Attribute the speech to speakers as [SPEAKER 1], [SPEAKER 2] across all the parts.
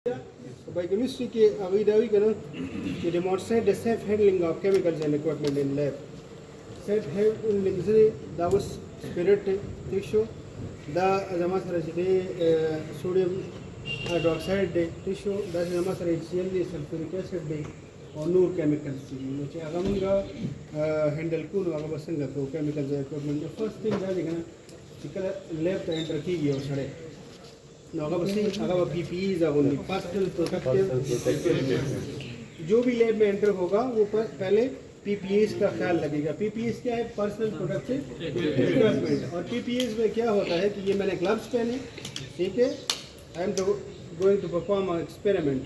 [SPEAKER 1] Biochemistry के अविदावी करना to demonstrate the safe handling of chemicals and equipment in lab. Safe handling is that was spirit tissue, the azamasarajide sodium hydroxide tissue, that is azamasarajide sulfuric acid और नूर chemicals which अगमगा handle को लोग बसंगा तो chemicals and equipment. The first thing that is ना चिकला lab तो enter की गया उसने PPEs होंगी पर्सनल प्रोटेक्टिव जो भी लैब में एंटर होगा वो पहले PPEs का ख्याल लगेगा। PPEs क्या है? Personal protective equipment. और PPEs में क्या होता है कि ये मैंने ग्लव्स पहने, ठीक है, I am going to perform experiment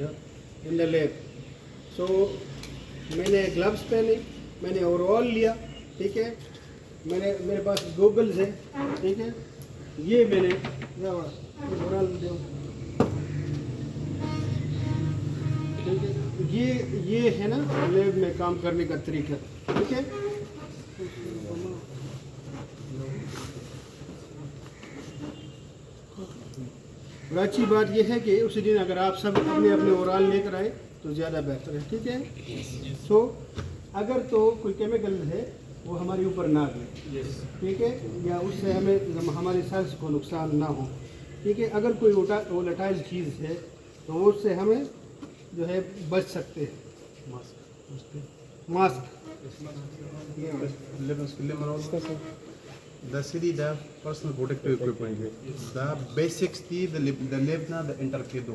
[SPEAKER 1] in the lab. So मैंने ग्लव्स पहने, मैंने ओवरऑल लिया, ठीक है, मेरे पास गॉगल्स है, ठीक है, ये मैंने ओवरऑल ये है ना लैब में काम करने का तरीका, ठीक है। और अच्छी बात यह है कि उसी दिन अगर आप सब अपने अपने ओवरऑल लेकर आए तो ज़्यादा बेहतर है, ठीक है। सो अगर तो कोई केमिकल है वो हमारे ऊपर ना लगे, ठीक है, या उससे हमें हमारे सेल्स को नुकसान ना हो, ठीक है। अगर कोई वोलेटाइल चीज़ है तो उससे हमें जो है बच सकते हैं। Mask
[SPEAKER 2] The city the personal protective equipment the basics the lebna the interkedo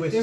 [SPEAKER 2] question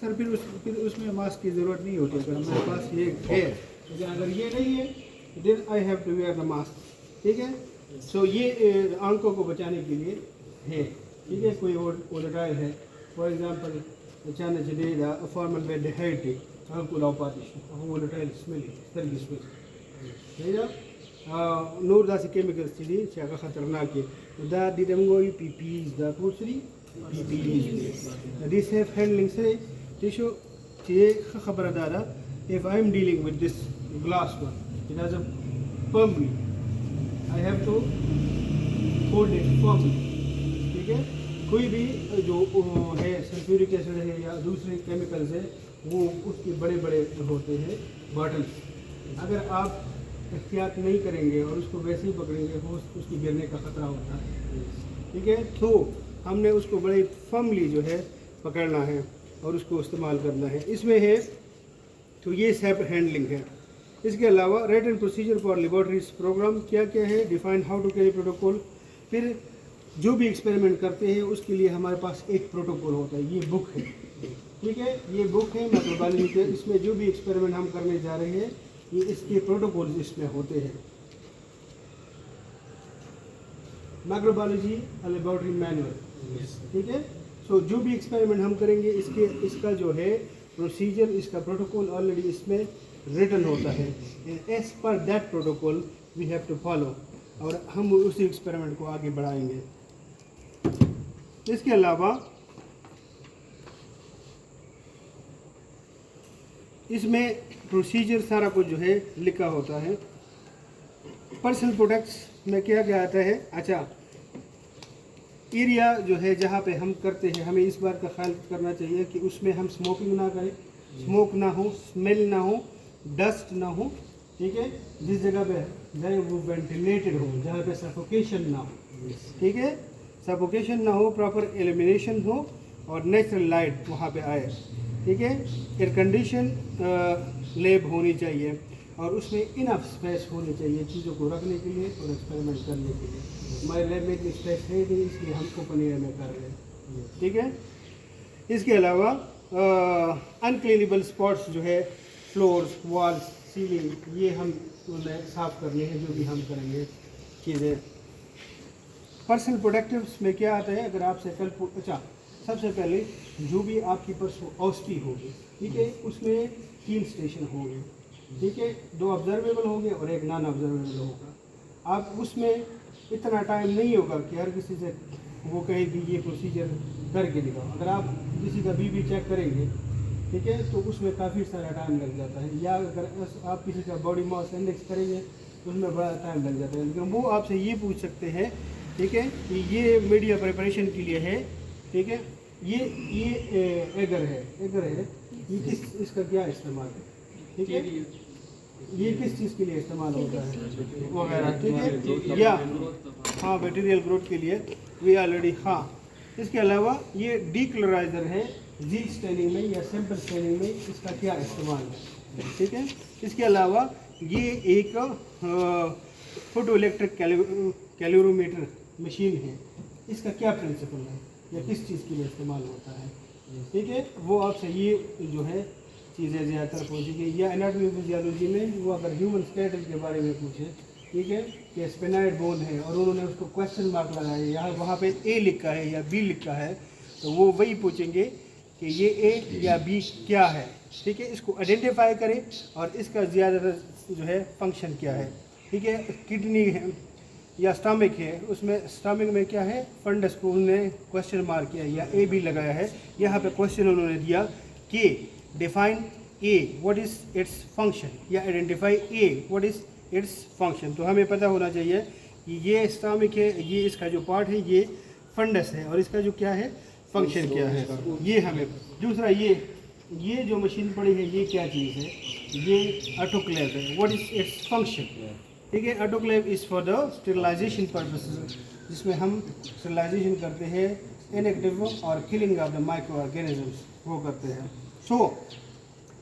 [SPEAKER 1] sir फिर उसमें मास्क की ज़रूरत नहीं होती। अगर हमारे पास ये है, अगर ये नहीं है then I have to wear the mask, ठीक है। सो ये आंखों को बचाने के लिए है, ठीक है। कोई वोलेटाइल है, फॉर एग्जांपल अचानक जडेगा formaldehyde alcohol opposition volatile smell तरह की स्मेल है ना नूर दासी केमिकल्स चीज़ चाका खतरनाक है दा दिदमगो PPEs दा दूसरी PPEs this safe handling से टिश्यू चीज़ खबरदारा if I am dealing with this glass one it has a firmly I have to hold it firmly, ठीक है। कोई भी जो है सल्फ्यूरिक एसिड है या दूसरे केमिकल्स है वो उसके बड़े बड़े होते हैं बॉटल्स, अगर आप एहतियात नहीं करेंगे और उसको वैसे ही पकड़ेंगे वो उसकी गिरने का ख़तरा होता है, ठीक है। तो हमने उसको बड़े फर्मली जो है पकड़ना है और उसको इस्तेमाल करना है। इसमें है तो ये सेफ हैंडलिंग है। इसके अलावा rate and procedure for laboratories program क्या क्या है, define how to carry protocol. फिर जो भी एक्सपेरिमेंट करते हैं उसके लिए हमारे पास एक प्रोटोकॉल होता है, ये बुक है, ठीक है, ये बुक है माइक्रोबायोलॉजी के। इसमें जो भी एक्सपेरिमेंट हम करने जा रहे हैं ये इसके प्रोटोकॉल इसमें होते हैं। माइक्रोबायोलॉजी लेबोरेटरी मैनुअल, ठीक है। सो जो भी एक्सपेरिमेंट हम करेंगे इसका जो है प्रोसीजर, इसका प्रोटोकॉल ऑलरेडी इसमें रिटन होता है। As per that protocol we have to follow और हम उसी एक्सपेरिमेंट को आगे बढ़ाएंगे। इसके अलावा इसमें प्रोसीजर सारा कुछ जो है लिखा होता है। पर्सनल प्रोडक्ट्स में क्या क्या आता है, अच्छा, एरिया जो है जहाँ पे हम करते हैं हमें इस बार का ख्याल करना चाहिए कि उसमें हम स्मोकिंग ना करें, स्मोक ना हो, स्मेल ना हो, डस्ट ना हो, ठीक है। जिस जगह पे वो वेंटिलेटेड हो, जहाँ पे सफोकेशन ना हो, ठीक है, सफोकेशन ना हो, प्रॉपर एलिमिनेशन हो और नेचुरल लाइट वहाँ पे आए, ठीक है। एयर कंडीशन लैब होनी चाहिए और उसमें इनफ स्पेस होनी चाहिए चीज़ों को रखने के लिए और एक्सपेरिमेंट करने के लिए। हमारे लैब में इतनी स्पेस है नहीं, इसलिए हम ओपन एयर में कर रहे हैं, ठीक है। इसके अलावा अनक्लीनेबल स्पॉट्स जो है, फ्लोर्स, वॉल्स, सीलिंग, ये हम साफ़ करने हैं जो भी हम करेंगे चीज़ें। पर्सनल प्रोडक्टिव्स में क्या आता है, अगर आपसे कल अच्छा सबसे पहले जो भी आपकी औषधि होगी, ठीक है, उसमें 3 स्टेशन होंगे, ठीक है, 2 ऑब्जर्वेबल होंगे और 1 नॉन ऑब्जर्वेबल होगा। आप उसमें इतना टाइम नहीं होगा कि हर किसी से वो कहे कि ये प्रोसीजर करके दिखाओ। अगर आप किसी का बीपी चेक करेंगे, ठीक है, तो उसमें काफ़ी सारा टाइम लग जाता है। या अगर आप किसी का बॉडी मास इंडेक्स करेंगे उसमें बड़ा टाइम लग जाता है। लेकिन वो आपसे ये पूछ सकते हैं, ठीक है, कि ये मीडिया प्रिपरेशन के लिए है, ठीक है, ये एगर है, ये किस इसका क्या इस्तेमाल है, ठीक है, ये किस चीज़ के लिए इस्तेमाल होता है वगैरह, ठीक है, या हाँ बैक्टीरियल ग्रोथ के लिए वी ऑलरेडी, हाँ। इसके अलावा ये डीक्लोराइजर है, जीन स्टेनिंग में या सैंपल स्टेनिंग में इसका क्या इस्तेमाल है, ठीक है। इसके अलावा ये एक फोटो इलेक्ट्रिक कैलोरीमीटर मशीन है, इसका क्या प्रिंसिपल है या किस चीज़ के लिए इस्तेमाल होता है, ठीक है। वो आपसे ये जो है चीज़ें ज़्यादातर पूछेगी, या एनाटॉमी फिजियोलॉजी में वो अगर ह्यूमन स्केलेटल के बारे में पूछे, ठीक है, कि स्पेनाइड बोन है और उन्होंने उसको क्वेश्चन मार्क लगाया, यहाँ वहाँ पे ए लिखा है या बी लिखा है, तो वो वही पूछेंगे कि ये ए या बी क्या है, ठीक है। इसको आइडेंटिफाई करें और इसका ज़्यादातर जो है फंक्शन क्या है, ठीक है। किडनी है या स्टमक है, उसमें स्टमक में क्या है, फंडस को उन्होंने क्वेश्चन मार्क किया या ए बी लगाया है, यहाँ पे क्वेश्चन उन्होंने दिया कि define a what is its function या identify a what is its function. तो हमें पता होना चाहिए कि ये स्टमक है, ये इसका जो पार्ट है ये फंडस है और इसका जो क्या है फंक्शन क्या है, ये हमें। दूसरा ये जो मशीन पड़ी है ये क्या चीज़ है, ये ऑटोक्लेव है, व्हाट इज़ इट्स फंक्शन, ठीक है। Autoclave is for the sterilisation purposes, जिसमें हम स्टेरिलाइजेशन करते हैं इनएक्टिव और killing of the microorganisms वो करते हैं। सो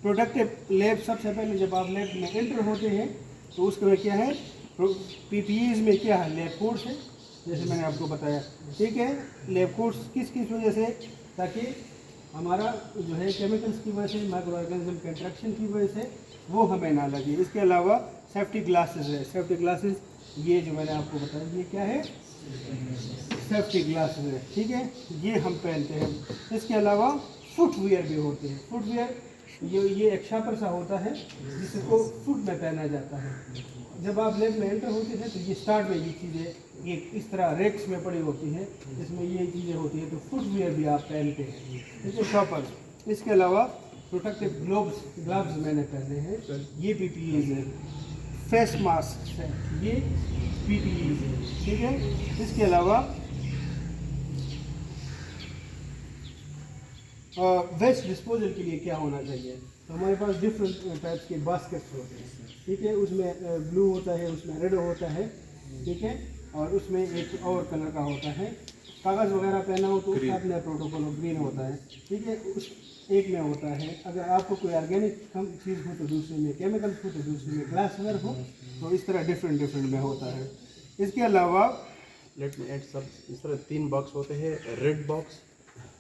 [SPEAKER 1] प्रोडक्टिव लैब, सबसे पहले जब आप लैब में एंटर होते हैं तो उसमें क्या है, पीपीईज में क्या है, लैब कोट्स है, जैसे मैंने आपको बताया, ठीक है। लैब कोट्स किस वजह से, ताकि हमारा जो है केमिकल्स की वजह से, माइक्रो ऑर्गेनिज्म के इंट्रैक्शन की वजह से वो हमें ना लगे। इसके अलावा सेफ्टी ग्लासेस है, सेफ्टी ग्लासेस ये जो मैंने आपको बताया ये क्या है, सेफ्टी ग्लासेस है, ठीक है, ये हम पहनते हैं। इसके अलावा फुटवियर भी होते हैं, फुटवियर ये एक शापर सा होता है जिसको फुट में पहना जाता है। जब आप लैब में एंटर होते हैं तो ये स्टार्ट में ये चीज़ें ये इस तरह रेक्स में पड़ी होती हैं, इसमें ये चीज़ें होती हैं, तो फुटवियर भी आप पहनते हैं, ठीक है, शॉपर। इसके अलावा प्रोटेक्टिव ग्लव्स मैंने पहने हैं, ये पीपीईज है, फेस मास्क है, ये पीपीईज है, ठीक है। इसके अलावा वेस्ट डिस्पोजल के लिए क्या होना चाहिए, तो हमारे पास डिफरेंट टाइप्स के बास्केट्स होते हैं, ठीक है, उसमें ब्लू होता है, उसमें रेड होता है, ठीक है, और उसमें एक और कलर का होता है। कागज़ वगैरह पहना हो तो उसका अपना प्रोटोकॉल ग्रीन होता है, ठीक है, उस एक में होता है। अगर आपको कोई ऑर्गेनिक चीज़ हो तो दूसरे में, केमिकल्स हो तो दूसरे में, ग्लासवेयर हो तो इस तरह डिफरेंट में होता है। इसके अलावा
[SPEAKER 2] लेट मी ऐड सब, इस तरह 3 बॉक्स होते हैं। रेड बॉक्स,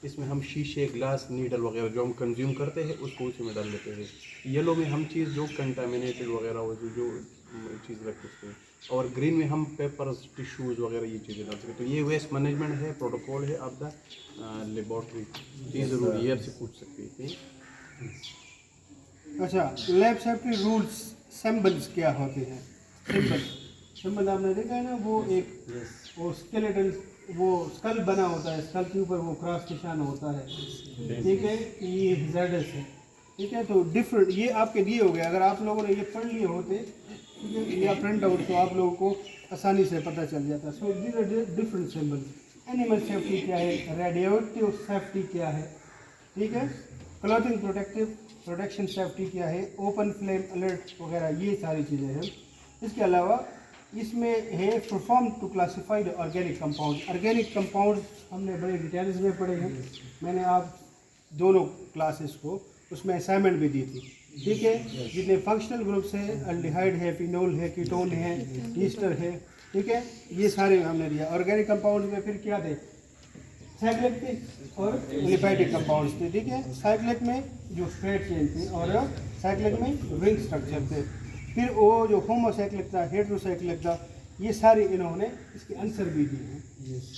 [SPEAKER 2] इसमें हम शीशे, ग्लास, नीडल वगैरह जो हम कंज्यूम करते हैं उसको उसी में डाल लेते हैं। येलो में हम चीज़ जो कंटामिनेटेड वगैरह हो, जो चीज़ रख सकते हैं, और ग्रीन में हम पेपर्स, टिश्यूज़ वगैरह ये चीज़ें डाल सकते हैं। तो ये वेस्ट मैनेजमेंट है, प्रोटोकॉल है ऑफ द लेबॉर्ट्री, ये ज़रूरी है, आपसे पूछ सकते हैं।
[SPEAKER 1] अच्छा, लैब सेफ्टी रूल्स, सिंबल्स क्या होते हैं, सिंबल आपने देखा है ना, वो एक वो स्केलेटल, वो स्कल बना होता है, स्कल के ऊपर वो क्रॉस निशान होता है, ठीक है, ये ZS है, ठीक है। तो डिफरेंट ये आपके लिए हो गया, अगर आप लोगों ने ये पढ़ लिए होते, ठीक है, या प्रिंट आउट, तो आप लोगों को आसानी से पता चल जाता। So these are different symbols. Animal safety क्या है, रेडिएटिव सेफ्टी क्या है, ठीक है, क्लॉथिंग प्रोटेक्शन सेफ्टी क्या है, ओपन फ्लेम अलर्ट वगैरह, ये सारी चीज़ें हैं। इसके अलावा इसमें है perform to classified organic compound. Organic compound हमने बड़े डिटेल्स में पढ़े हैं, मैंने आप दोनों क्लासेस को उसमें असाइनमेंट भी दी थी, ठीक है। जितने फंक्शनल ग्रुप्स हैं, अल्डिहाइड है, फिनोल है, कीटोन है, ईस्टर है, ठीक है, ये सारे हमने दिया। ऑर्गेनिक कंपाउंड में फिर क्या थे, साइक्लिक थे और लिपिडिक कंपाउंड्स थे, ठीक है। साइक्लिक में जो स्ट्रेट चेन थे और साइक्लिक में रिंग स्ट्रक्चर थे। फिर वो जो होमोसाइक्लिक था, हेट्रोसाइक्लिक था, ये सारे इन्होंने इसके आंसर भी दिए हैं,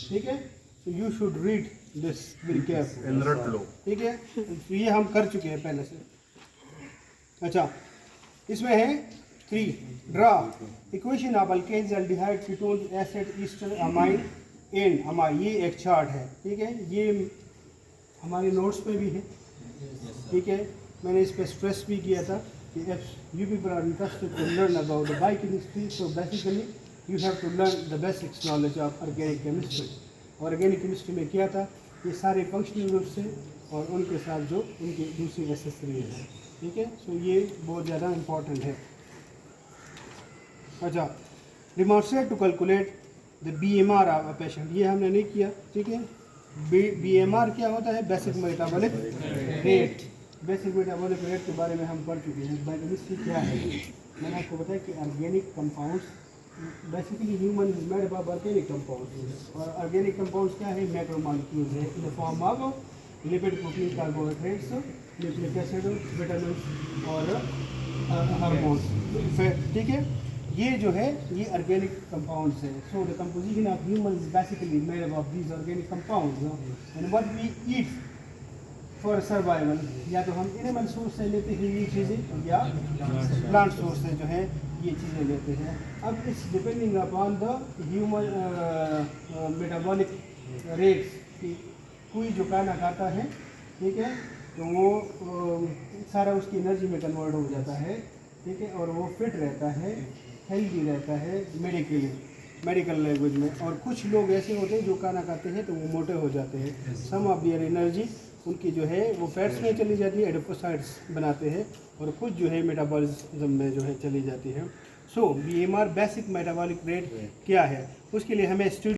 [SPEAKER 1] ठीक है। तो you should read this very careful, ठीक है। तो ये हम कर चुके हैं पहले से। अच्छा, इसमें है 3 draw equation of alkanes, aldehyde, ketone, acid, ester, amine and amine, ये एक चार्ट है, ठीक है, ये हमारे नोट्स पे भी है, ठीक है, मैंने इस पर स्ट्रेस भी किया था। कि if you people are interested to learn about the biochemistry, so basically you have to learn the basics knowledge of organic chemistry. Organic chemistry में क्या था, ये सारे फंक्शनल रूप से और उनके साथ जो उनकी दूसरी एसेसरी है, ठीक है। सो ये बहुत ज़्यादा इम्पोर्टेंट है। अच्छा, demonstrate to calculate the BMR of a patient, ये हमने नहीं किया, ठीक है। BMR क्या होता है, basic metabolic rate. Basic metabolic rate के बारे में हम पढ़ चुके हैं। बायोकेमिस्ट्री क्या है, मैंने आपको बताया कि organic compounds, basically human is made up of organic compounds, और ऑर्गेनिक कंपाउंड्स क्या है, मैक्रोमॉलिक्यूल्स है in the form of lipid, protein, carbohydrates, nucleic acid, vitamin और हार्मोन्स, ठीक है। ये जो है ये ऑर्गेनिक कंपाउंड्स है। So the composition of human is basically made up of these organic compounds and what we eat for survival, या तो हम एनिमल सोर्स से लेते हैं ये चीज़ें, या प्लांट सोर्स से जो है ये चीज़ें लेते हैं। अब it's depending upon the human metabolic rates, कि कोई जो खाना खाता है, ठीक है, तो वो सारा उसकी एनर्जी में कन्वर्ट हो जाता है, ठीक है, और वो फिट रहता है, हेल्दी रहता है मेडिकल लैंग्वेज में। और कुछ लोग ऐसे होते हैं जो खाना खाते हैं तो वो मोटे हो जाते हैं। सम ऑफ देयर एनर्जी उनकी जो है वो फैट्स में चली जाती है, एडिपोसाइड्स बनाते हैं, और कुछ जो है मेटाबॉलिज्म में जो है चली जाती है। सो BMR बेसिक मेटाबॉलिक रेट क्या है, उसके लिए हमें स्टडी